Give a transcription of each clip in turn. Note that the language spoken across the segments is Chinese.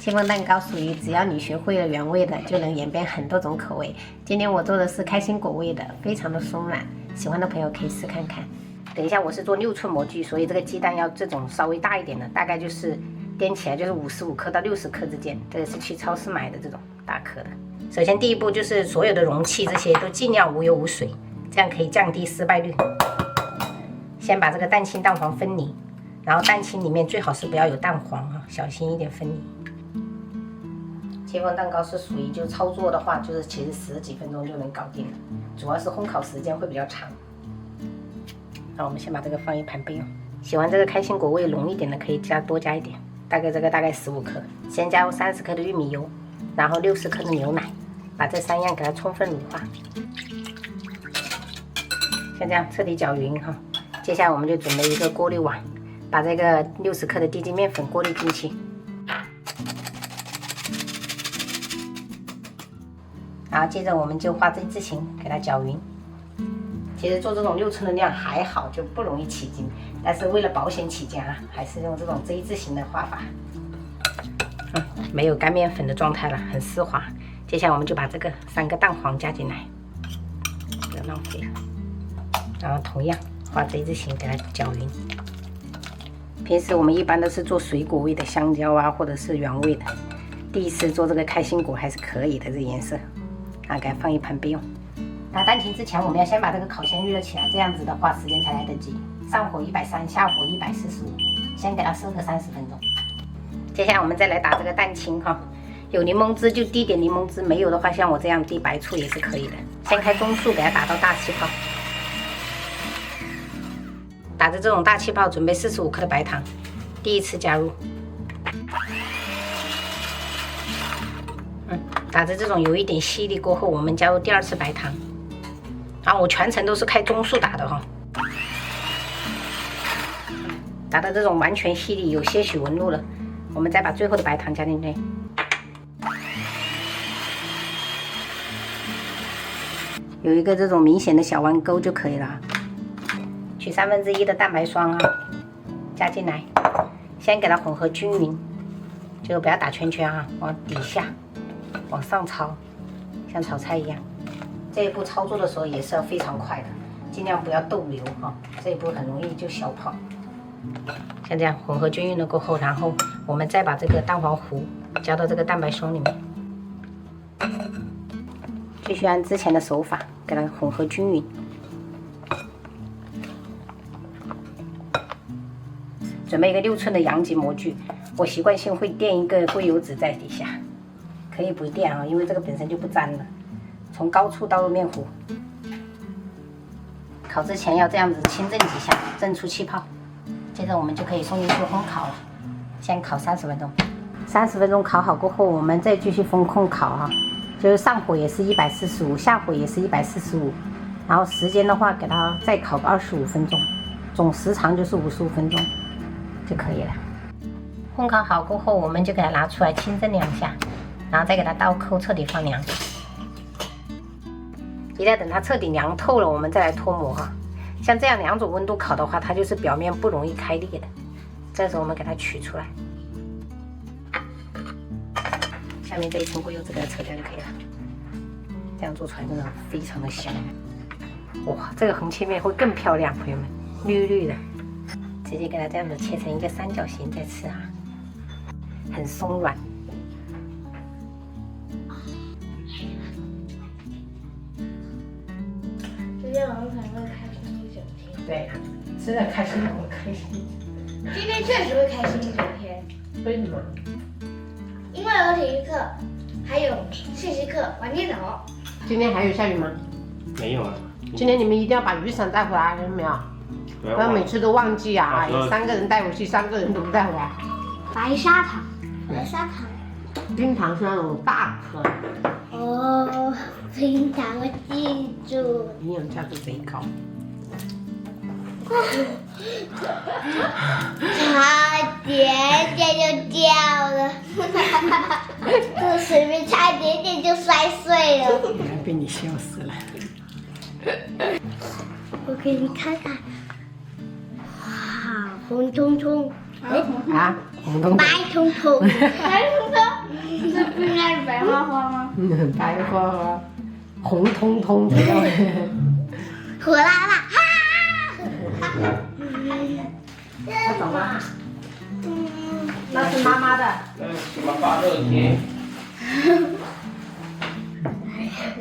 戚风蛋糕属于只要你学会了原味的，就能演变很多种口味。今天我做的是开心果味的，非常的松软，喜欢的朋友可以试看看。等一下我是做6寸模具，所以这个鸡蛋要这种稍微大一点的，大概就是掂起来就是55克到60克之间。这个是去超市买的这种大颗的。首先第一步就是所有的容器这些都尽量无油无水，这样可以降低失败率。先把这个蛋清蛋黄分离，然后蛋清里面最好是不要有蛋黄啊，小心一点分离。戚风蛋糕是属于就操作的话，就是其实10几分钟就能搞定了，主要是烘烤时间会比较长。那我们先把这个放一盘备用。喜欢这个开心果味浓一点的，可以多加一点，大概15克。先加入30克的玉米油，然后60克的牛奶，把这3样给它充分乳化，像这样彻底搅匀哈。接下来我们就准备一个过滤网，把这个60克的低筋面粉过滤进去。然后接着我们就画 Z 字形给它搅匀。其实做这种6寸的量还好，就不容易起筋，但是为了保险起见啊，还是用这种 Z 字形的画法。没有干面粉的状态了，很丝滑。接下来我们就把这个3个蛋黄加进来，不要浪费了。然后同样画 Z 字形给它搅匀。平时我们一般都是做水果味的香蕉啊，或者是原味的。第一次做这个开心果还是可以的，这颜色。给它放一盘备用。打蛋清之前，我们要先把这个烤箱预热起来，这样子的话时间才来得及。上火130，下火145，先给它收个30分钟。接下来我们再来打这个蛋清哈，有柠檬汁就滴点柠檬汁，没有的话像我这样滴白醋也是可以的。先开中速给它打到大气泡，打着这种大气泡，准备45克的白糖，第一次加入。打着这种有一点稀粒过后，我们加入第2次白糖。然后我全程都是开中速打的哈，打到这种完全稀粒，有些许纹路了，我们再把最后的白糖加进去。有一个这种明显的小弯钩就可以了。取1/3的蛋白霜啊，加进来，先给它混合均匀，就不要打圈圈啊，往底下。往上抄，像炒菜一样。这一步操作的时候也是要非常快的，尽量不要逗留哈，这一步很容易就小跑。像这样混合均匀了过后，然后我们再把这个蛋黄糊加到这个蛋白霜里面，继续按之前的手法给它混合均匀。准备一个6寸的阳极模具，我习惯性会垫一个硅油纸在底下。可以不垫啊，因为这个本身就不粘了。从高处倒入面糊，烤之前要这样子轻震几下，震出气泡。接着我们就可以送进去烘烤了，先烤30分钟。30分钟烤好过后，我们再继续风控烤哈，就是上火也是145，下火也是145，然后时间的话给它再烤个25分钟，总时长就是55分钟就可以了。烘烤好过后，我们就给它拿出来轻震2下。然后再给它倒扣，彻底放凉。一定要等它彻底凉透了，我们再来脱模哈。像这样2种温度烤的话，它就是表面不容易开裂的。这时候我们给它取出来，下面这一层硅油纸给它扯掉就可以了。这样做出来真的非常的香。哇，这个横切面会更漂亮，朋友们，绿绿的。直接给它这样子切成一个3角形再吃啊，很松软。今天晚上可能会开心一整天。对，吃的开心，我开心。今天确实会开心一整天。为什么？因为有体育课，还有信息课，玩电脑。今天还有下雨吗？没有啊。今天你们一定要把雨伞带回来，看到没有？不要每次都忘记啊！3个人带回去，3个人都不带回来。白砂糖，白砂糖。冰糖是那种大颗。哦，冰糖我记住。营养价值贼高。差点点就掉了，这水杯差一点点就摔碎了。被你笑死了。我给你看看，哇，红彤彤，啊，红彤彤，白彤彤，白彤彤。这不应该是白花花吗？白花花，红彤彤的。火辣辣，那懂吗？那是妈妈的。什么发热贴？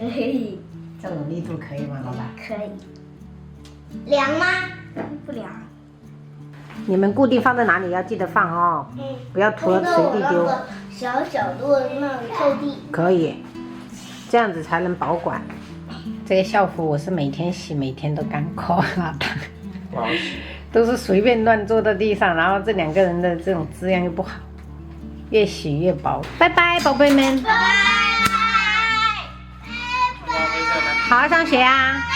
可以，这种力度可以吗，老板？可以。凉吗？不凉。你们固定放在哪里？要记得放哦，不要涂了随地丢。小小的那种抽屉。可以，这样子才能保管。这个校服我是每天洗，每天都干扣啊，不好洗。都是随便乱坐在地上，然后这两个人的这种质量又不好，越洗越薄。拜拜，宝贝们，拜拜。好好上学啊！